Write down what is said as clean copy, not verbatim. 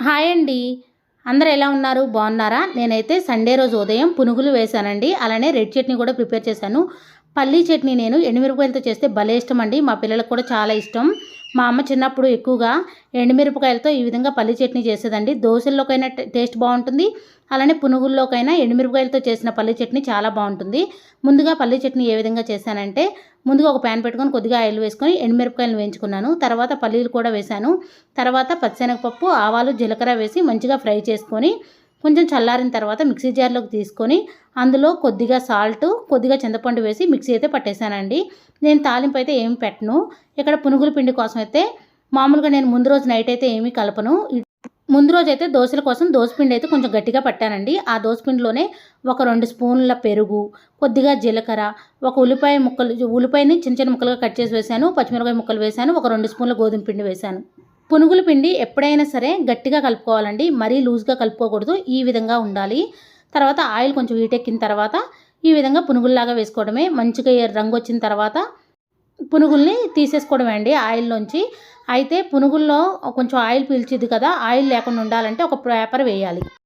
Hi అండి. అందరూ ఎలా ఉన్నారు? బాగున్నారా? నేనైతే సండే రోజు ఉదయం పునుగులు వేశానండి. అలానే రెడ్ చట్నీ కూడా ప్రిపేర్ చేశాను. పల్లీ చట్నీ నేను ఎండుమిరపకాయలతో చేస్తే భలే ఇష్టం అండి. మా పిల్లలకు కూడా చాలా ఇష్టం. మా అమ్మ చిన్నప్పుడు ఎక్కువగా ఎండుమిరపకాయలతో ఈ విధంగా పల్లీ చట్నీ చేసేదండి. దోసల్లోకైనా టేస్ట్ బాగుంటుంది. అలానే పునుగుల్లోకైనా ఎండుమిరపకాయలతో చేసిన పల్లీ చట్నీ చాలా బాగుంటుంది. ముందుగా పల్లీ చట్నీ ఏ విధంగా చేశానంటే, ముందుగా ఒక ప్యాన్ పెట్టుకొని కొద్దిగా ఆయిల్ వేసుకొని ఎండుమిరపకాయలను వేయించుకున్నాను. తర్వాత పల్లీలు కూడా వేశాను. తర్వాత పచ్చిశనగపప్పు, ఆవాలు, జీలకర్ర వేసి మంచిగా ఫ్రై చేసుకొని కొంచెం చల్లారిన తర్వాత మిక్సీ జార్లోకి తీసుకొని అందులో కొద్దిగా సాల్ట్, కొద్దిగా చింతపండు వేసి మిక్సీ అయితే పట్టేశానండి. నేను తాలింపు అయితే ఏమి పెట్టను. ఇక్కడ పునుగుల పిండి కోసం అయితే మామూలుగా నేను ముందు రోజు నైట్ అయితే ఏమీ కలపను. ముందు రోజైతే దోశల కోసం దోసపిండి అయితే కొంచెం గట్టిగా పట్టానండి. ఆ దోసపిండిలోనే ఒక 2 స్పూన్ల పెరుగు, కొద్దిగా జీలకర్ర, ఒక ఉల్లిపాయని చిన్న చిన్న ముక్కలుగా కట్ చేసి వేశాను. పచ్చిమిరపకాయ ముక్కలు వేశాను. ఒక 2 స్పూన్ల గోధుమ పిండి వేశాను. పునుగుల పిండి ఎప్పుడైనా సరే గట్టిగా కలుపుకోవాలండి. మరీ లూజ్గా కలుపుకోకూడదు. ఈ విధంగా ఉండాలి. తర్వాత ఆయిల్ కొంచెం హీటెక్కిన తర్వాత ఈ విధంగా పునుగుల్లాగా వేసుకోవడమే. మంచిగా రంగు వచ్చిన తర్వాత పునుగుల్ని తీసేసుకోవడమే అండి ఆయిల్లోంచి. అయితే పునుగుల్లో కొంచెం ఆయిల్ పీల్చిద్ది కదా, ఆయిల్ లేకుండా ఉండాలంటే ఒక పేపర్ వేయాలి.